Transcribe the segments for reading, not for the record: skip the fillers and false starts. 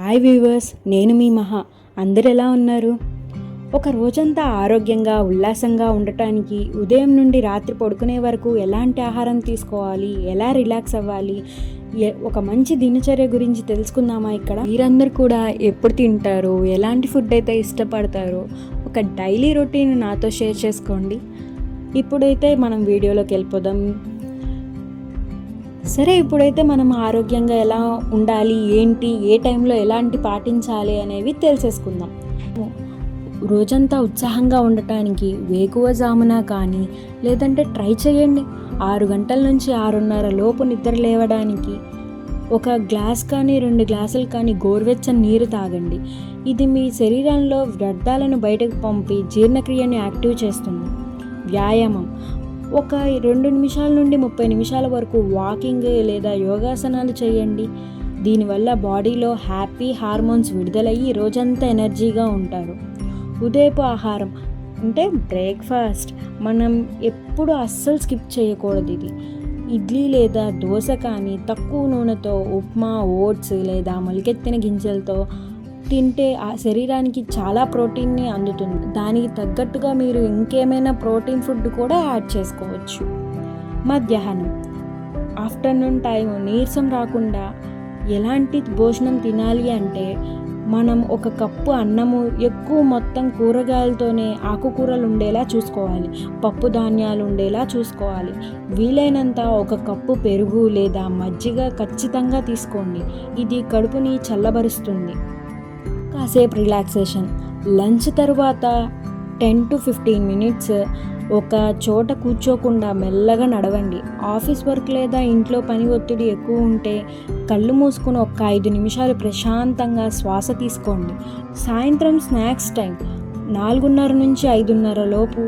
Hi viewers, నేను మీ మహా. అందరు ఎలా ఉన్నారు? ఒక రోజంతా ఆరోగ్యంగా ఉల్లాసంగా ఉండటానికి ఉదయం నుండి రాత్రి పడుకునే వరకు ఎలాంటి ఆహారం తీసుకోవాలి, ఎలా రిలాక్స్ అవ్వాలి, ఒక మంచి దినచర్య గురించి తెలుసుకుందామా? ఇక్కడ మీరందరూ కూడా ఎప్పుడు తింటారు, ఎలాంటి ఫుడ్ అయితే ఇష్టపడతారో ఒక డైలీ రొటీన్ నాతో షేర్ చేసుకోండి. ఇప్పుడైతే మనం వీడియోలోకి వెళ్ళిపోదాం. సరే, ఇప్పుడైతే మనం ఆరోగ్యంగా ఎలా ఉండాలి, ఏంటి, ఏ టైంలో ఎలాంటి పాటించాలి అనేవి తెలిసేసుకుందాం. రోజంతా ఉత్సాహంగా ఉండటానికి వేకువజామున కానీ లేదంటే ట్రై చేయండి. 6 గంటల నుంచి 6:30 లోపు నిద్ర లేవడానికి ఒక గ్లాస్ కానీ 2 గ్లాసులు కానీ గోరువెచ్చని నీరు తాగండి. ఇది మీ శరీరంలో వ్యర్థాలను బయటకు పంపి జీర్ణక్రియను యాక్టివ్ చేస్తుంది. వ్యాయామం ఒక 2 నిమిషాల నుండి 30 నిమిషాల వరకు వాకింగ్ లేదా యోగాసనాలు చేయండి. దీనివల్ల బాడీలో హ్యాపీ హార్మోన్స్ విడుదలయ్యి రోజంతా ఎనర్జీగా ఉంటారు. ఉదయపు ఆహారం అంటే బ్రేక్ఫాస్ట్ మనం ఎప్పుడు అస్సలు స్కిప్ చేయకూడదు. ఇది ఇడ్లీ లేదా దోశ కానీ తక్కువ నూనెతో ఉప్మా, ఓట్స్ లేదా మొలకెత్తిన గింజలతో తింటే ఆ శరీరానికి చాలా ప్రోటీన్ని అందుతుంది. దానికి తగ్గట్టుగా మీరు ఇంకేమైనా ప్రోటీన్ ఫుడ్ కూడా యాడ్ చేసుకోవచ్చు. మధ్యాహ్నం ఆఫ్టర్నూన్ టైం నీరసం రాకుండా ఎలాంటి భోజనం తినాలి అంటే మనం 1 కప్పు అన్నము, ఎక్కువ మొత్తం కూరగాయలతోనే ఆకుకూరలు ఉండేలా చూసుకోవాలి, పప్పు ధాన్యాలు ఉండేలా చూసుకోవాలి. వీలైనంత 1 కప్పు పెరుగు లేదా మజ్జిగ ఖచ్చితంగా తీసుకోండి. ఇది కడుపుని చల్లబరుస్తుంది. కాసేపు రిలాక్సేషన్ లంచ్ తర్వాత 10 to 15 మినిట్స్ ఒక చోట కూర్చోకుండా మెల్లగా నడవండి. ఆఫీస్ వర్క్ లేదా ఇంట్లో పని ఒత్తిడి ఎక్కువ ఉంటే కళ్ళు మూసుకుని ఒక 5 నిమిషాలు ప్రశాంతంగా శ్వాస తీసుకోండి. సాయంత్రం స్నాక్స్ టైం 4:30 నుంచి 5:30 లోపు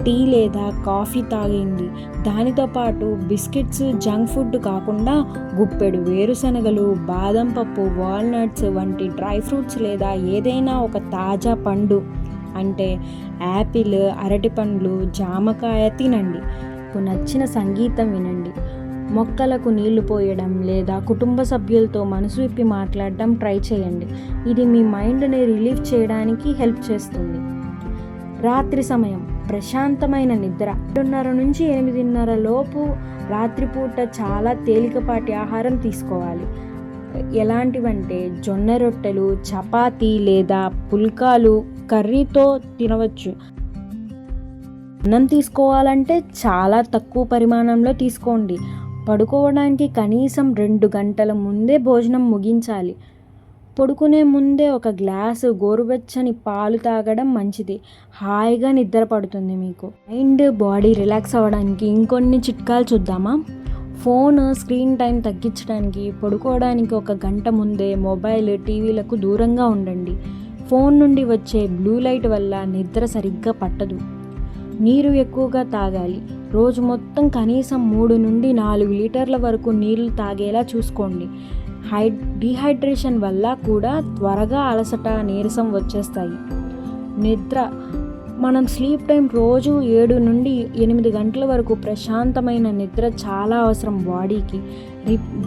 టీ లేదా కాఫీ తాగండి. దానితో పాటు బిస్కెట్స్, జంక్ ఫుడ్ కాకుండా గుప్పెడు వేరుశనగలు, బాదం పప్పు, వాల్నట్స్ వంటి డ్రై ఫ్రూట్స్ లేదా ఏదైనా ఒక తాజా పండు అంటే యాపిల్, అరటిపండ్లు, జామకాయ తినండి. నచ్చిన సంగీతం వినండి. మొక్కలకు నీళ్లు పోయడం లేదా కుటుంబ సభ్యులతో మనసు విప్పి మాట్లాడడం ట్రై చేయండి. ఇది మీ మైండ్ని రిలీఫ్ చేయడానికి హెల్ప్ చేస్తుంది. రాత్రి సమయం ప్రశాంతమైన నిద్ర 7:30 నుంచి 8:30 లోపు రాత్రిపూట చాలా తేలికపాటి ఆహారం తీసుకోవాలి. ఎలాంటివంటే జొన్న రొట్టెలు, చపాతీ లేదా పుల్కాలు కర్రీతో తినవచ్చు. అన్నం తీసుకోవాలంటే చాలా తక్కువ పరిమాణంలో తీసుకోండి. పడుకోవడానికి కనీసం 2 గంటల ముందే భోజనం ముగించాలి. పడుకునే ముందే 1 గ్లాసు గోరువెచ్చని పాలు తాగడం మంచిది. హాయిగా నిద్ర పడుతుంది మీకు. మైండ్, బాడీ రిలాక్స్ అవ్వడానికి ఇంకొన్ని చిట్కాలు చూద్దామా? ఫోన్ స్క్రీన్ టైం తగ్గించడానికి పడుకోవడానికి 1 గంట ముందే మొబైల్, టీవీలకు దూరంగా ఉండండి. ఫోన్ నుండి వచ్చే బ్లూ లైట్ వల్ల నిద్ర సరిగ్గా పట్టదు. నీరు ఎక్కువగా తాగాలి. రోజు మొత్తం కనీసం 3 నుండి 4 లీటర్ల వరకు నీళ్లు తాగేలా చూసుకోండి. డీహైడ్రేషన్ వల్ల కూడా త్వరగా అలసట, నీరసం వచ్చేస్తాయి. నిద్ర మనం స్లీప్ టైం రోజు 7 నుండి 8 గంటల వరకు ప్రశాంతమైన నిద్ర చాలా అవసరం బాడీకి.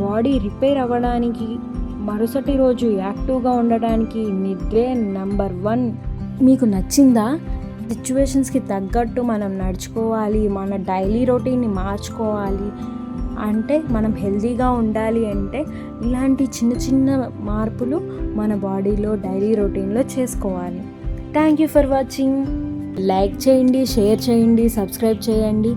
బాడీ రిపేర్ అవ్వడానికి, మరుసటి రోజు యాక్టివ్గా ఉండడానికి నిద్రే నెంబర్ 1. మీకు నచ్చిందా? సిచ్యువేషన్స్కి తగ్గట్టు మనం నడుచుకోవాలి. మన డైలీ రొటీన్ని మార్చుకోవాలి అంటే, మనం హెల్తీగా ఉండాలి అంటే ఇలాంటి చిన్న చిన్న మార్పులు మన బాడీలో డైలీ రొటీన్లో చేసుకోవాలి. Thank you for watching. Like చేయండి, షేర్ చేయండి, సబ్స్క్రైబ్ చేయండి.